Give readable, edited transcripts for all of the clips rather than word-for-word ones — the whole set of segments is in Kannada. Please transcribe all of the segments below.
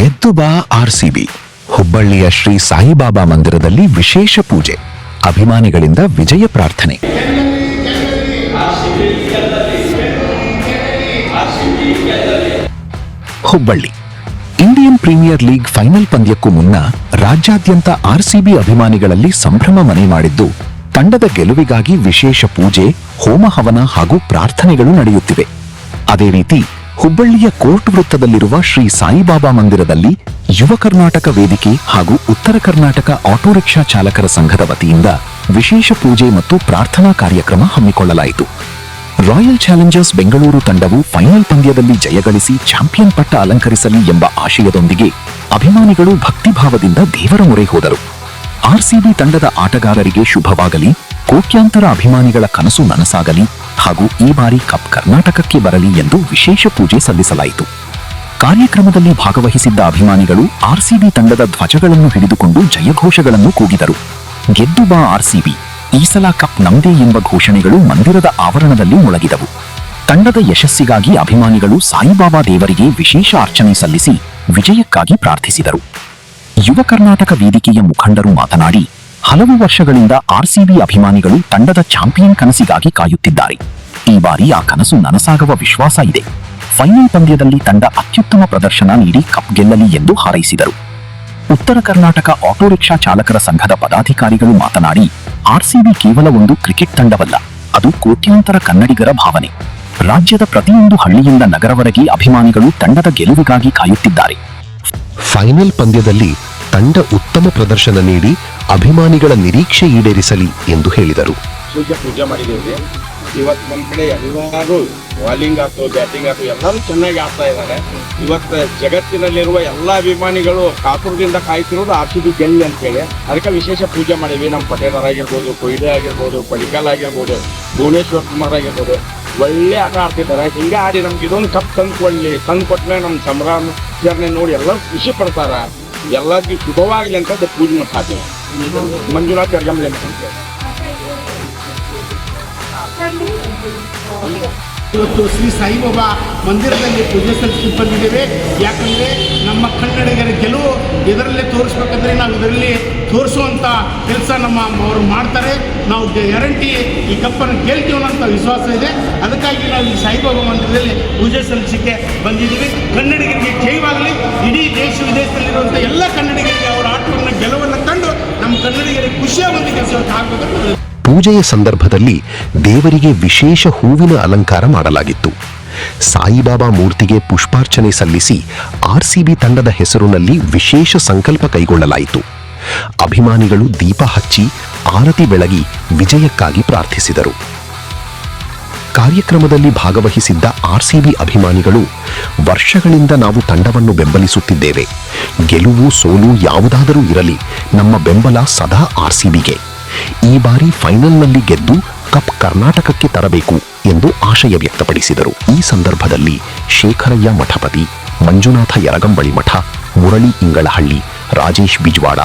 ಗೆದ್ದು ಬಾ ಆರ್ಸಿಬಿ. ಹುಬ್ಬಳ್ಳಿಯ ಶ್ರೀ ಸಾಯಿಬಾಬಾ ಮಂದಿರದಲ್ಲಿ ವಿಶೇಷ ಪೂಜೆ, ಅಭಿಮಾನಿಗಳಿಂದ ವಿಜಯ ಪ್ರಾರ್ಥನೆ. Hubballi Indian premier league final ಪಂದ್ಯಕ್ಕೂ ಮುನ್ನ ರಾಜ್ಯಾದ್ಯಂತ ಆರ್ಸಿಬಿ ಅಭಿಮಾನಿಗಳಲ್ಲಿ ಸಂಭ್ರಮ ಮನೆ ಮಾಡಿದ್ದು, ತಂಡದ ಗೆಲುವಿಗಾಗಿ ವಿಶೇಷ ಪೂಜೆ, ಹೋಮ ಹವನ ಹಾಗೂ ಪ್ರಾರ್ಥನೆಗಳು ನಡೆಯುತ್ತಿವೆ. ಅದೇ ರೀತಿ ಹುಬ್ಬಳ್ಳಿಯ ಕೋರ್ಟ್ ವೃತ್ತದಲ್ಲಿರುವ ಶ್ರೀ ಸಾಯಿಬಾಬಾ ಮಂದಿರದಲ್ಲಿ ಯುವ ಕರ್ನಾಟಕ ವೇದಿಕೆ ಹಾಗೂ ಉತ್ತರ ಕರ್ನಾಟಕ ಆಟೋ ರಿಕ್ಷಾ ಚಾಲಕರ ಸಂಘದ ವತಿಯಿಂದ ವಿಶೇಷ ಪೂಜೆ ಮತ್ತು ಪ್ರಾರ್ಥನಾ ಕಾರ್ಯಕ್ರಮ ಹಮ್ಮಿಕೊಳ್ಳಲಾಯಿತು. ರಾಯಲ್ ಚಾಲೆಂಜರ್ಸ್ ಬೆಂಗಳೂರು ತಂಡವು ಫೈನಲ್ ಪಂದ್ಯದಲ್ಲಿ ಜಯಗಳಿಸಿ ಚಾಂಪಿಯನ್ ಪಟ್ಟ ಅಲಂಕರಿಸಲಿ ಎಂಬ ಆಶಯದೊಂದಿಗೆ ಅಭಿಮಾನಿಗಳು ಭಕ್ತಿಭಾವದಿಂದ ದೇವರ ಮೊರೆ ಹೋದರು. ಆರ್ಸಿಬಿ ತಂಡದ ಆಟಗಾರರಿಗೆ ಶುಭವಾಗಲಿ, ಕೋಟ್ಯಾಂತರ ಅಭಿಮಾನಿಗಳ ಕನಸು ನನಸಾಗಲಿ ಹಾಗೂ ಈ ಬಾರಿ ಕಪ್ ಕರ್ನಾಟಕಕ್ಕೆ ಬರಲಿ ಎಂದು ವಿಶೇಷ ಪೂಜೆ ಸಲ್ಲಿಸಲಾಯಿತು. ಕಾರ್ಯಕ್ರಮದಲ್ಲಿ ಭಾಗವಹಿಸಿದ್ದ ಅಭಿಮಾನಿಗಳು ಆರ್ಸಿಬಿ ತಂಡದ ಧ್ವಜಗಳನ್ನು ಹಿಡಿದುಕೊಂಡು ಜಯಘೋಷಗಳನ್ನು ಕೂಗಿದರು. ಗೆದ್ದು ಬಾ ಆರ್ಸಿಬಿ, ಈ ಸಲ ಕಪ್ ನಮ್ದೇ ಎಂಬ ಘೋಷಣೆಗಳು ಮಂದಿರದ ಆವರಣದಲ್ಲಿ ಮೊಳಗಿದವು. ತಂಡದ ಯಶಸ್ಸಿಗಾಗಿ ಅಭಿಮಾನಿಗಳು ಸಾಯಿಬಾಬಾ ದೇವರಿಗೆ ವಿಶೇಷ ಅರ್ಚನೆ ಸಲ್ಲಿಸಿ ವಿಜಯಕ್ಕಾಗಿ ಪ್ರಾರ್ಥಿಸಿದರು. ಯುವ ಕರ್ನಾಟಕ ವೇದಿಕೆಯ ಮುಖಂಡರು ಮಾತನಾಡಿ, ಹಲವು ವರ್ಷಗಳಿಂದ ಆರ್ಸಿಬಿ ಅಭಿಮಾನಿಗಳು ತಂಡದ ಚಾಂಪಿಯನ್ ಕನಸಿಗಾಗಿ ಕಾಯುತ್ತಿದ್ದಾರೆ. ಈ ಬಾರಿ ಆ ಕನಸು ನನಸಾಗುವ ವಿಶ್ವಾಸ ಇದೆ. ಫೈನಲ್ ಪಂದ್ಯದಲ್ಲಿ ತಂಡ ಅತ್ಯುತ್ತಮ ಪ್ರದರ್ಶನ ನೀಡಿ ಕಪ್ ಗೆಲ್ಲಲಿ ಎಂದು ಹಾರೈಸಿದರು. ಉತ್ತರ ಕರ್ನಾಟಕ ಆಟೋ ರಿಕ್ಷಾ ಚಾಲಕರ ಸಂಘದ ಪದಾಧಿಕಾರಿಗಳು ಮಾತನಾಡಿ, ಆರ್ಸಿಬಿ ಕೇವಲ ಒಂದು ಕ್ರಿಕೆಟ್ ತಂಡವಲ್ಲ, ಅದು ಕೋಟ್ಯಾಂತರ ಕನ್ನಡಿಗರ ಭಾವನೆ. ರಾಜ್ಯದ ಪ್ರತಿಯೊಂದು ಹಳ್ಳಿಯಿಂದ ನಗರವರೆಗೆ ಅಭಿಮಾನಿಗಳು ತಂಡದ ಗೆಲುವಿಗಾಗಿ ಕಾಯುತ್ತಿದ್ದಾರೆ. ಫೈನಲ್ ಪಂದ್ಯದಲ್ಲಿ ತಂಡ ಉತ್ತಮ ಪ್ರದರ್ಶನ ನೀಡಿ ಅಭಿಮಾನಿಗಳ ನಿರೀಕ್ಷೆ ಈಡೇರಿಸಲಿ ಎಂದು ಹೇಳಿದರು. ಪೂಜೆ ಮಾಡಿದ್ದೇವೆ. ಇವತ್ತು ನಮ್ಮ ಕಡೆ ಎಲ್ಲರೂ ಬಾಲಿಂಗ್ ಆಯ್ತು, ಬ್ಯಾಟಿಂಗ್ ಆಯ್ತು, ಎಲ್ಲರೂ ಚೆನ್ನಾಗಿ ಆಡ್ತಾ ಇದ್ದಾರೆ. ಇವತ್ತು ಜಗತ್ತಿನಲ್ಲಿರುವ ಎಲ್ಲ ಅಭಿಮಾನಿಗಳು ಕಾತುರದಿಂದ ಕಾಯ್ತಿರೋದು ಆರ್ಸಿಬಿ ಗೆಲ್ಲಿ ಅಂತೇಳಿ, ಅದಕ್ಕೆ ವಿಶೇಷ ಪೂಜೆ ಮಾಡಿದ್ವಿ. ನಮ್ಮ ಪಟೇಲರ್ ಆಗಿರ್ಬೋದು, ಕೊಹ್ಲಿ ಆಗಿರ್ಬೋದು, ಪಡಿಕಲ್ ಆಗಿರ್ಬೋದು, ಭುವನೇಶ್ವರ್ ಕುಮಾರ್ ಆಗಿರ್ಬೋದು, ಒಳ್ಳೆ ಆಟ ಆಡ್ತಿದ್ದಾರೆ. ಹಿಂಗೆ ಆಡಿ ನಮ್ಗೆ ಇದೊಂದು ಕಪ್ ತಂದು ಕೊಟ್ಟರೆ ನಮ್ಮ ಸಂಭ್ರಮಾಚರಣೆ ನೋಡಿ ಎಲ್ಲರೂ ಖುಷಿ ಪಡ್ತಾರ. ಎಲ್ಲರಿಗೂ ಶುಭವಾಗಲಿ ಅಂತ ಪೂಜೆ ಮಾಡ್ತೀವಿ. ಮಂಜುನಾಥ್ ಅರ್ಗಂಬ್ಲೆ ಅಂತ ಇವತ್ತು ಶ್ರೀ ಸಾಯಿಬಾಬಾ ಮಂದಿರದಲ್ಲಿ ಪೂಜೆ ಸಲ್ಲಿಸಿ ಬಂದಿದ್ದೇವೆ. ಯಾಕಂದರೆ ನಮ್ಮ ಕನ್ನಡಿಗರ ಗೆಲುವು ಇದರಲ್ಲೇ ತೋರಿಸ್ಬೇಕಂದ್ರೆ ನಾವು ಇದರಲ್ಲಿ ತೋರಿಸುವಂಥ ಕೆಲಸ ಅವರು ಮಾಡ್ತಾರೆ. ನಾವು ಗ್ಯಾರಂಟಿ ಈ ಕಪ್ಪನ್ನು ಗೆಲ್ತೀವಿ ಅನ್ನೋಂಥ ವಿಶ್ವಾಸ ಇದೆ. ಅದಕ್ಕಾಗಿ ನಾವು ಈ ಸಾಯಿಬಾಬಾ ಮಂದಿರದಲ್ಲಿ ಪೂಜೆ ಸಲ್ಲಿಸಲಿಕ್ಕೆ ಬಂದಿದ್ದೀವಿ. ಕನ್ನಡಿಗರಿಗೆ ಜಯವಾಗಲಿ. ಇಡೀ ದೇಶ ವಿದೇಶದಲ್ಲಿರುವಂಥ ಎಲ್ಲ ಕನ್ನಡಿಗರಿಗೆ ಅವರ ಆಟವನ್ನು ಗೆಲುವನ್ನು ಕಂಡು ನಮ್ಮ ಕನ್ನಡಿಗರಿಗೆ ಖುಷಿಯಾಗುವಂಥ ಕೆಲಸವನ್ನು ಆಗಬೇಕಂತ. ಪೂಜೆಯ ಸಂದರ್ಭದಲ್ಲಿ ದೇವರಿಗೆ ವಿಶೇಷ ಹೂವಿನ ಅಲಂಕಾರ ಮಾಡಲಾಗಿತ್ತು. ಸಾಯಿಬಾಬಾ ಮೂರ್ತಿಗೆ ಪುಷ್ಪಾರ್ಚನೆ ಸಲ್ಲಿಸಿ ಆರ್ಸಿಬಿ ತಂಡದ ಹೆಸರಿನಲ್ಲಿ ವಿಶೇಷ ಸಂಕಲ್ಪ ಕೈಗೊಳ್ಳಲಾಯಿತು. ಅಭಿಮಾನಿಗಳು ದೀಪ ಹಚ್ಚಿ ಆರತಿ ಬೆಳಗಿ ವಿಜಯಕ್ಕಾಗಿ ಪ್ರಾರ್ಥಿಸಿದರು. ಕಾರ್ಯಕ್ರಮದಲ್ಲಿ ಭಾಗವಹಿಸಿದ್ದ ಆರ್ಸಿಬಿ ಅಭಿಮಾನಿಗಳು, ವರ್ಷಗಳಿಂದ ನಾವು ತಂಡವನ್ನು ಬೆಂಬಲಿಸುತ್ತಿದ್ದೇವೆ. ಗೆಲುವು ಸೋಲು ಯಾವುದಾದರೂ ಇರಲಿ, ನಮ್ಮ ಬೆಂಬಲ ಸದಾ ಆರ್ಸಿಬಿಗೆ. ಈ ಬಾರಿ ಫೈನಲ್ನಲ್ಲಿ ಗೆದ್ದು ಕಪ್ ಕರ್ನಾಟಕಕ್ಕೆ ತರಬೇಕು ಎಂದು ಆಶಯ ವ್ಯಕ್ತಪಡಿಸಿದರು. ಈ ಸಂದರ್ಭದಲ್ಲಿ ಶೇಖರಯ್ಯ ಮಠಪತಿ, ಮಂಜುನಾಥ ಯರಗಂಬಳಿ ಮಠ, ಮುರಳಿ ಇಂಗಳಹಳ್ಳಿ, ರಾಜೇಶ್ ಬಿಜ್ವಾಡ,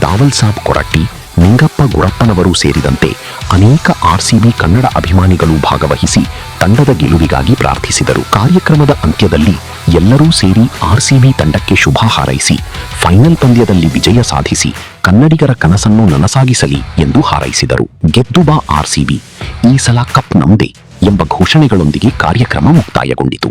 ದಾವಲ್ ಸಾಬ್ ಕೊರಟ್ಟಿ, ನಿಂಗಪ್ಪ ಗುರಪ್ಪನವರು ಸೇರಿದಂತೆ ಅನೇಕ ಆರ್ಸಿಬಿ ಕನ್ನಡ ಅಭಿಮಾನಿಗಳು ಭಾಗವಹಿಸಿ ತಂಡದ ಗೆಲುವಿಗಾಗಿ ಪ್ರಾರ್ಥಿಸಿದರು. ಕಾರ್ಯಕ್ರಮದ ಅಂತ್ಯದಲ್ಲಿ ಎಲ್ಲರೂ ಸೇರಿ ಆರ್ಸಿಬಿ ತಂಡಕ್ಕೆ ಶುಭ ಹಾರೈಸಿ ಫೈನಲ್ ಪಂದ್ಯದಲ್ಲಿ ವಿಜಯ ಸಾಧಿಸಿ ಕನ್ನಡಿಗರ ಕನಸನ್ನು ನನಸಾಗಿಸಲಿ ಎಂದು ಹಾರೈಸಿದರು. ಗೆದ್ದು ಬಾ ಆರ್ಸಿಬಿ, ಈ ಸಲ ಕಪ್ ನಮ್ದೇ ಎಂಬ ಘೋಷಣೆಗಳೊಂದಿಗೆ ಕಾರ್ಯಕ್ರಮ ಮುಕ್ತಾಯಗೊಂಡಿತು.